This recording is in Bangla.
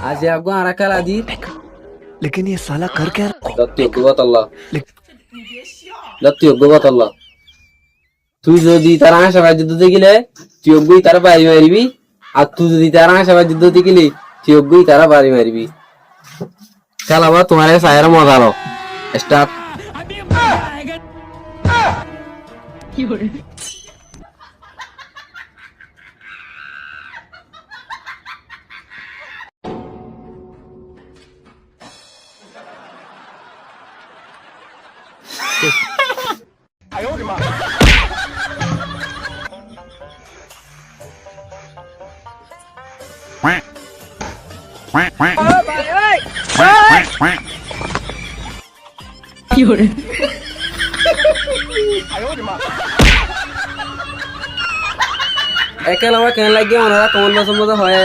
आज आपको आरा कल आदि लेकिन ये साला कर क्या লত্তি তুই যদি তার আশাবাদ যুদ্ধ দেখিলে তুই অজ্ঞই তারা বাড়ি মারিবি আর তুই যদি তার আশাবাদ যুদ্ধ দেখিলি তুই অজ্ঞই তারা বাড়ি মারিবি খেলাবা তোমার সায়ের মজা লো স্টার্ট একেলগে কেন লাগে ওনারা তোমার পছন্দ হয়